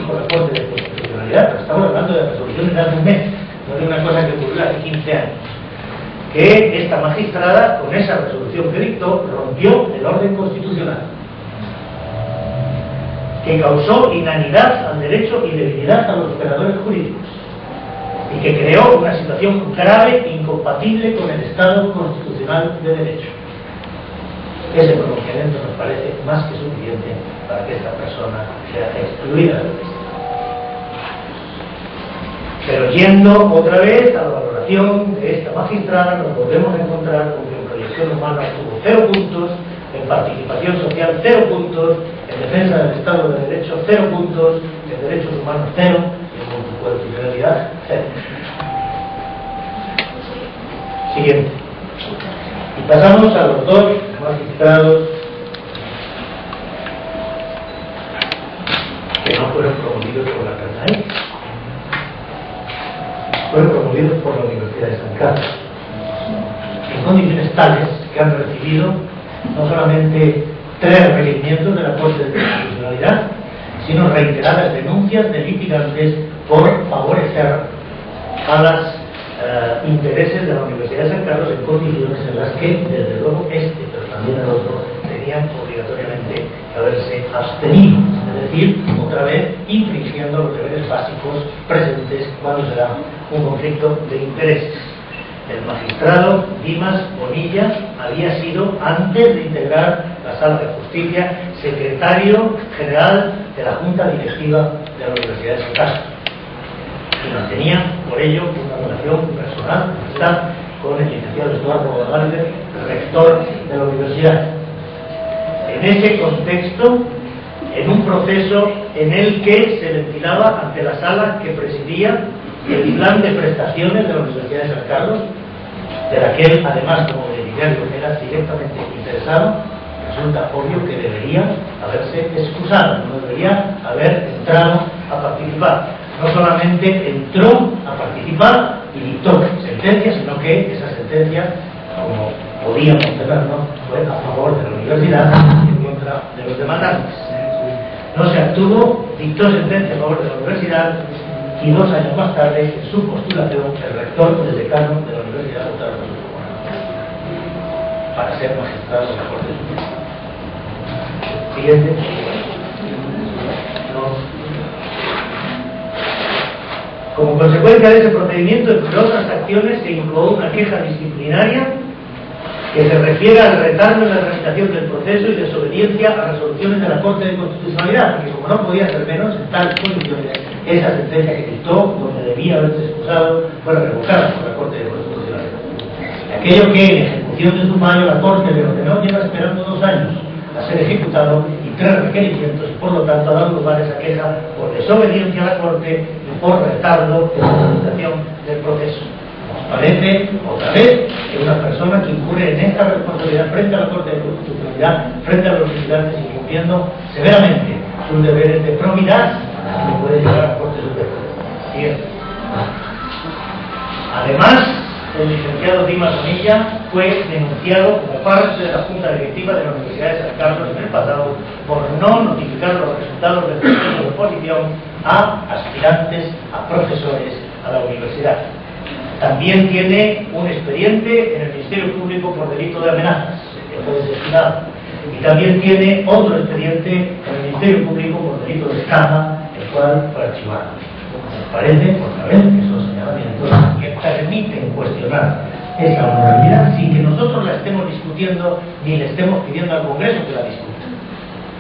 dijo la Corte de Constitucionalidad, pero estamos hablando de resoluciones de hace un mes, no de una cosa que ocurrió hace 15 años, que esta magistrada, con esa resolución que dictó, rompió el orden constitucional, que causó inanidad al derecho y debilidad a los operadores jurídicos, y que creó una situación grave e incompatible con el Estado constitucional de derecho. Ese pronunciamiento nos parece más que suficiente para que esta persona sea excluida del Estado. Pero yendo otra vez a la valoración de esta magistrada, nos volvemos a encontrar con que en proyección humana tuvo 0 puntos, en participación social 0 puntos, en defensa del Estado de Derecho 0 puntos, en derechos humanos 0 y en multiculturalidad 0. Siguiente. Y pasamos a los 2 magistrados que no fueron promovidos por la CANAE, fueron promovidos por la Universidad de San Carlos, en condiciones tales que han recibido no solamente 3 requerimientos de la Corte de Constitucionalidad, sino reiteradas denuncias de litigantes por favorecer a los intereses de la Universidad de San Carlos en condiciones en las que, desde luego, pero también el otro, tenían obligatoriamente que haberse abstenido, es decir, otra vez infringiendo los deberes básicos presentes cuando se da un conflicto de intereses. El magistrado Dimas Bonilla había sido, antes de integrar la Sala de Justicia, secretario general de la Junta Directiva de la Universidad de San Carlos y mantenía por ello una relación personal con el licenciado Eduardo González, rector de la universidad. En ese contexto, en un proceso en el que se ventilaba ante la sala que presidía el plan de prestaciones de la Universidad de San Carlos, de la que él, además, como beneficiario, era directamente interesado, resulta obvio que debería haberse excusado, no debería haber entrado a participar. No solamente entró a participar y dictó sentencia, sino que esa sentencia, como podíamos tenerlo, fue a favor de la universidad y en contra de los demandantes. No se abstuvo, dictó sentencia a favor de la universidad y 2 años más tarde, en su postulación, el rector del decano de la Universidad votaron para ser magistrado de la Corte Suprema. Siguiente. Como consecuencia de ese procedimiento, entre otras acciones, se incoó una queja disciplinaria que se refiere al retardo en la tramitación del proceso y desobediencia a resoluciones de la Corte de Constitucionalidad, porque como no podía ser menos, en tales condiciones, esa sentencia que dictó, donde debía haberse excusado, fue revocada por la Corte de Constitucionalidad. Aquello que, en ejecución de su fallo, la Corte le ordenó, lleva esperando 2 años a ser ejecutado y 3 requerimientos, y por lo tanto ha dado lugar a esa queja por desobediencia a la Corte y por retardo en la tramitación del proceso. Nos parece, otra vez, que una persona que incurre en esta responsabilidad frente a la Corte de Constitucionalidad, frente a los litigantes, incumpliendo severamente sus deberes de probidad, no puede llegar a la Corte Suprema. Siguiente. Además, el licenciado Dimas Bonilla fue denunciado como parte de la Junta Directiva de la Universidad de San Carlos en el pasado por no notificar los resultados del proceso de oposición a aspirantes, a profesores, a la universidad. También tiene un expediente en el Ministerio Público por delito de amenazas, que fue desestimado. Y también tiene otro expediente en el Ministerio Público por delito de estafa, el cual fue archivado. Nos parece, otra vez, que son señalamientos que permiten cuestionar esa honorabilidad sin que nosotros la estemos discutiendo ni le estemos pidiendo al Congreso que la discuta.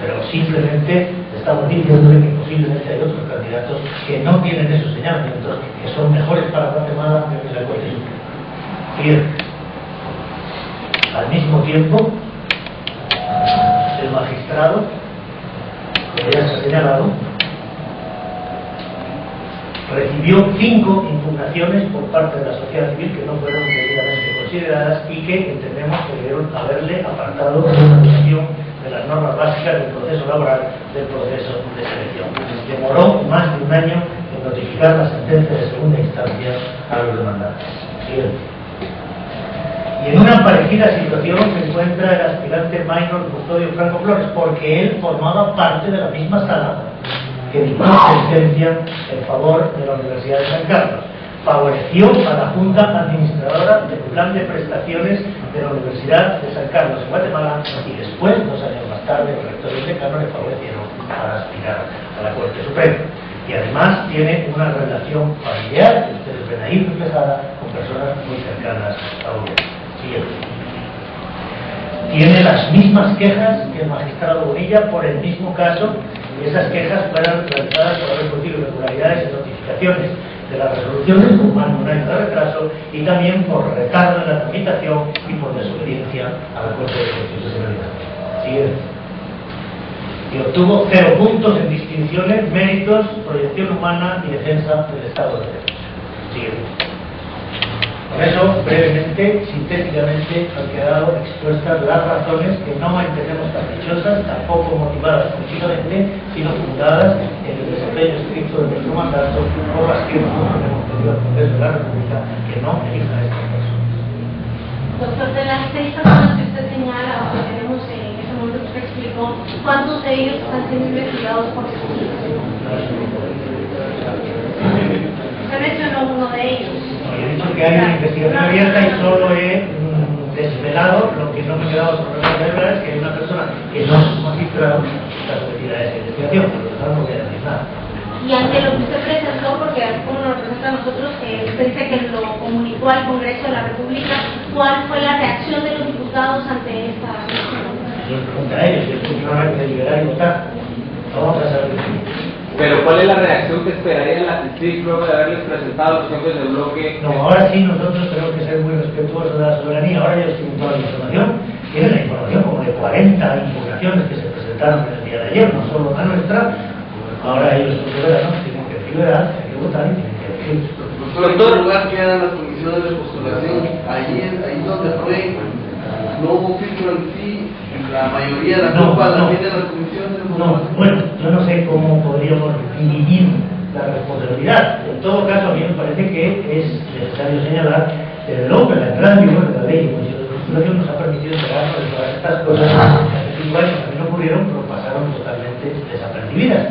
Pero simplemente estamos diciéndole que posiblemente hay otros candidatos que no tienen esos señalamientos, que son mejores para Guatemala que la Corte Suprema. Bien. Al mismo tiempo, el magistrado, como ya se ha señalado, recibió 5 impugnaciones por parte de la sociedad civil que no fueron debidamente consideradas y que entendemos que debieron haberle apartado de la aplicación de las normas básicas del proceso laboral del proceso de selección. Demoró más de 1 año en notificar la sentencia de segunda instancia a los demandantes. Siguiente. Y en una parecida situación se encuentra el aspirante minor Custodio Franco Flores, porque él formaba parte de la misma sala que dictó sentencia en favor de la Universidad de San Carlos. Favoreció a la Junta Administradora del Plan de Prestaciones de la Universidad de San Carlos en Guatemala, y después, 2 años más tarde, el rector y el decano le favorecieron para aspirar a la Corte Suprema. Y además tiene una relación familiar, que ustedes ven ahí reflejada, con personas muy cercanas a uno. Siguiente. Tiene las mismas quejas que el magistrado Bonilla por el mismo caso, y esas quejas fueron realizadas por haber cometido irregularidades en notificaciones de las resoluciones con más de 1 año de retraso, y también por retardo en la tramitación y por desobediencia a la Corte de Constitucionalidad. Siguiente. Y obtuvo 0 puntos en distinciones, méritos, proyección humana y defensa del Estado de Derecho. Siguiente. Con eso, brevemente, sintéticamente, han quedado expuestas las razones que no entendemos caprichosas, tampoco motivadas políticamente, sino fundadas en el desempeño estricto de nuestro mandato, por las que nosotros hemos pedido al Congreso de la República que no elija a estas personas. Doctor, de las 6 personas que usted señala, o que tenemos en ese momento que usted explicó, ¿cuántos de ellos están siendo investigados por delitos? Usted mencionó uno de ellos. Yo he dicho que hay una investigación abierta y solo he desvelado lo que no me he quedado sobre la verdad, es que hay una persona que no es magistrado que está sometida a esa investigación, por lo tanto no voy a decir nada. Y ante lo que usted presentó, porque así como nos presenta a nosotros, usted dice que lo comunicó al Congreso de la República, ¿cuál fue la reacción de los diputados ante esta cuestión? Yo pregunto a ellos, si van a deliberar y votar, vamos a saber. Pero ¿cuál es la reacción que esperarían las CICIG luego de haberles presentado los miembros del bloque? No, ahora sí nosotros tenemos que ser muy respetuosos de la soberanía. Ahora ellos tienen toda la información, tienen la información como de 40 impugnaciones que se presentaron el día de ayer, no solo la nuestra. Ahora ellos son soberanos, tienen que deliberar, tienen que votar y tienen que elegir. Doctor, ¿en qué lugar quedan las comisiones de postulación? Ahí donde fue, no hubo filtro en sí, la mayoría de la culpa la tienen las comisiones. No, bueno, yo no sé cómo podríamos dividir la responsabilidad. En todo caso, a mí me parece que es necesario señalar, desde luego, que la entrada en vigor de la ley de comisión de postulación nos ha permitido enterarnos de todas estas cosas que hace 5 años también ocurrieron, pero pasaron totalmente desapercibidas.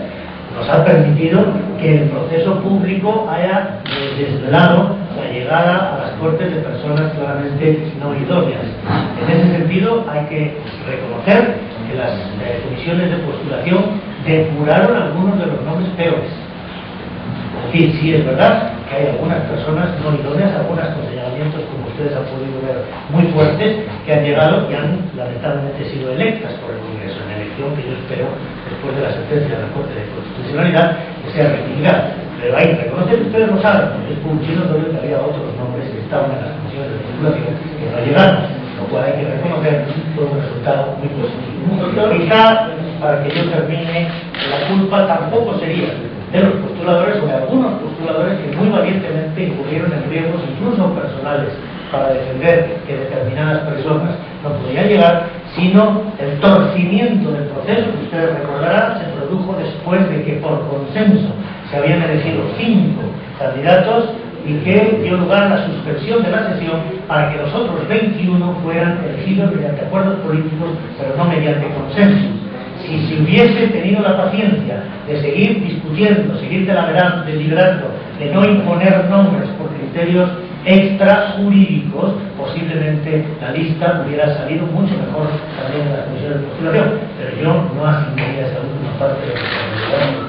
Nos ha permitido que el proceso público haya desvelado la llegada a las Cortes de personas claramente no idóneas. En ese sentido, hay que reconocer que las comisiones de postulación depuraron algunos de los nombres peores. Es decir, sí es verdad que hay algunas personas no idóneas, algunas con señalamientos, como ustedes han podido ver, muy fuertes, que han llegado y han lamentablemente sido electas por el Congreso, en elección que yo espero, después de la sentencia de la Corte de Constitucionalidad, que sea rectificada. Pero hay que reconocer, ustedes lo saben, es publicino que había otros nombres que estaban en las comisiones de postulación que no llegaron, lo cual hay que reconocer, fue un resultado muy positivo. Quizá, para que yo termine, la culpa tampoco sería de los postuladores o de algunos postuladores que muy valientemente incurrieron en riesgos incluso personales para defender que determinadas personas no podían llegar, sino el torcimiento del proceso que ustedes recordarán se produjo después de que por consenso se habían elegido 5 candidatos y que dio lugar a la suspensión de la sesión para que los otros 21 fueran elegidos mediante acuerdos políticos, pero no mediante consenso. Si se hubiese tenido la paciencia de seguir discutiendo, seguir deliberando, de no imponer nombres por criterios extrajurídicos, posiblemente la lista hubiera salido mucho mejor también en las comisiones de postulación, pero yo no asignaría esa última parte de la responsabilidad.